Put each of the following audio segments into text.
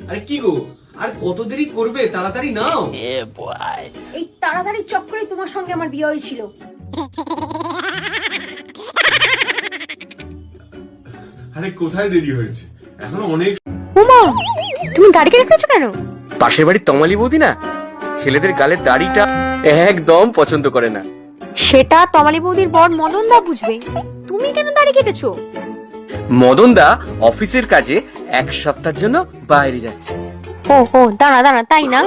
আরে কি গো, আর কত দেরি করবে? তাড়াতাড়ি নাও। এই তাড়াতাড়ি চক্করে তোমার সঙ্গে আমার বিয়ে হয়েছিল। আরে কোথায় দেরি হয়েছে, এখনো অনেক। উমা, তুমি গাড়ি কেটে রেখেছো কেন? পাশের বাড়ির তমালি বৌদি না, ছেলেদের গালের দাড়িটা একদম পছন্দ করে না। সেটা তমালি বৌদির বর মদন দা বুঝবে, তুমি কেন দাড়ি কেটেছো? মদন দা অফিসের কাজে 1 সপ্তাহের জন্য বাইরে যাচ্ছে। ও দাঁড়া দাঁড়া, তাই না?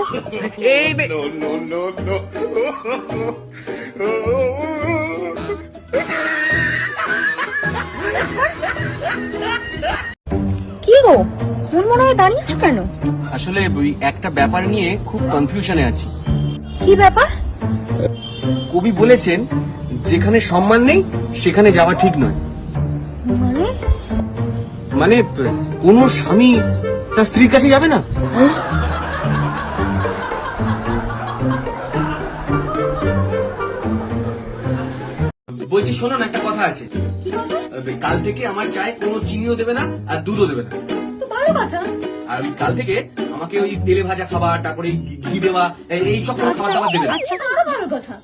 এই কি গো, মন মনে হয় দাঁড়িয়েছো কেন? আসলে ওই একটা ব্যাপার নিয়ে খুব কনফিউশনে আছি। কি ব্যাপার? কবি বলেছেন, যেখানে সম্মান নেই সেখানে যাওয়া ঠিক নয়। মানে মানে কোন স্বামী তার স্ত্রীর কাছে যাবে না? বলছি শোনো না, একটা কথা আছে। কাল থেকে আমার চায়ে কোনো চিনিও দেবে না আর দুধও দেবে না। তো ভালো কথা। আর ওই কাল থেকে আমাকে ওই তেলে ভাজা খাবার, তারপরে ঘি দেওয়া, এই সব কোনো খাবার দাবার দেবে না। আচ্ছা, আরো ভালো কথা।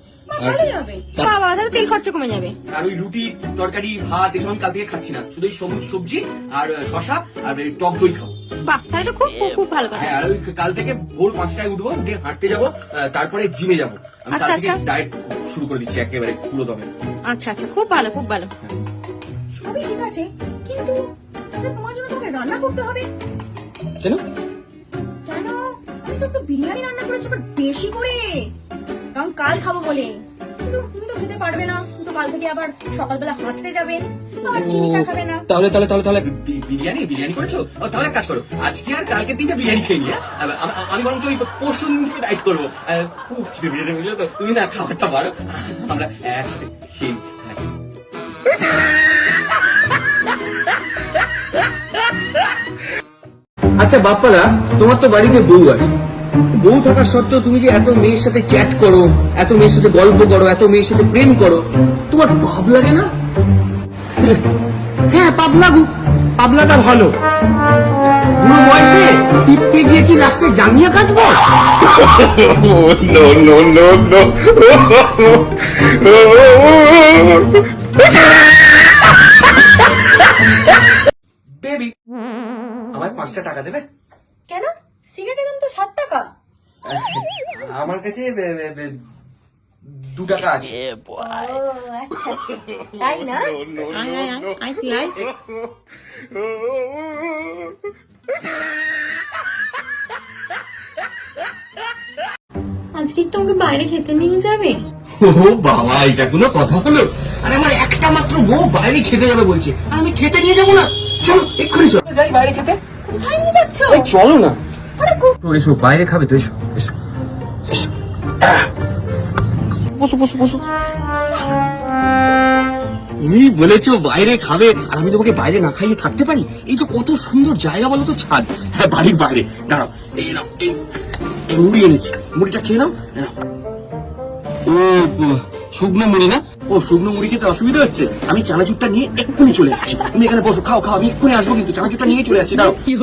ভালোই হবে। বাবা, তাহলে তেল খরচা কমে যাবে। আর ওই রুটি তরকারি ভাত এসব আমি কাল থেকে খাচ্ছি না, শুধু এই সবুজ সবজি আর শশা আর এই টক দই খাবো। বাহ, তাহলে তো খুব খুব খুব ভালো কথা। হ্যাঁ, আর ওই কাল থেকে ভোর 5টায় উঠবো, উঠে হাঁটতে যাবো, তারপরে জিমে যাবো। আমি কাল থেকে ডায়েট শুরু করে দিচ্ছি একেবারে পুরো দমে। আচ্ছা আচ্ছা, খুব ভালো খুব ভালো। সবই ঠিক আছে, কিন্তু তোমার জন্য তোমাকে রান্না করতে হবে। কেন? কেন? আমি তো একটু বিরিয়ানি রান্না করেছি, বাট বেশি করে, কারণ কাল খাবো বলে। কিন্তু তুমি তো খেতে পারবে না, তুমি তো কাল থেকে আবার সকালবেলা হাঁটতে যাবে, আবার চিনি চা খাবে না। তাহলে বিরিয়ানি করেছো? তাহলে এক কাজ করো, আজকে আর কালকে 3টা বিরিয়ানি খেয়ে নিয়ে আমি বরঞ্চ ওই পরশু দিনকে ডায়েট করবো। খুব খিদে পেয়েছে বুঝলে তো, তুমি না খাবারটা বাড়ো, আমরা একসাথে খেয়ে নিই। আচ্ছা বাপ্পারা, তোমার তো বাড়িতে বউ আছে, বউ থাকা সত্ত্বেও তুমি যে এত মেয়ের সাথে চ্যাট করো, এত মেয়ের সাথে গল্প করো, এত মেয়ের সাথে প্রেম করো, তোমার পাপ লাগে না? হ্যাঁ, পাবলাটা ভালো। বুড়ো বয়সে টিপতে গিয়ে কি রাস্তায় জামিয়া কাটবো? বেবি, আমায় 5টা টাকা দেবে? কেন? সিগারেটের দাম তো 7 টাকা। আমার কাছে 2 টাকা আছে। ও আচ্ছা, তাই না? আয় আয় আয়, আয় তুই আয়। আজকে একটু আমাকে বাইরে খেতে নিয়ে যাবে? ও বাবা, এটা কোনো কথা হলো? আরে আমার একটা মাত্র বউ বাইরে খেতে যাবে বলছে, আর আমি খেতে নিয়ে যাবো না? চলো এক্ষুনি চলো যাই বাইরে খেতে। কোথায় নিয়ে যাচ্ছ? এই চলো না। আরে এসো, বাইরে খাবে তো, এসো এসো এসো। বসো বসো বসো। তুমি বলেছো বাইরে খাবে, আর আমি তোমাকে বাইরে না খাইয়ে থাকতে পারি? এই তো কত সুন্দর জায়গা বলো তো, ছাদ। হ্যাঁ, বাড়ির বাইরে। দাঁড়াও, এই নাও, এই মুড়ি এনেছি, মুড়িটা খেয়ে নাও। ও শুকনো মুড়ি না? ও শুকনো মুড়ি খেতে অসুবিধা হচ্ছে? আমি চানাচুরটা নিয়ে এক্ষুনি চলে আসছি। তুমি এখানে বসো, খাও খাও, আমি এক্ষুনি আসবো, কিন্তু চানাচুরটা নিয়ে চলে আসছি। দাঁড়াও। কি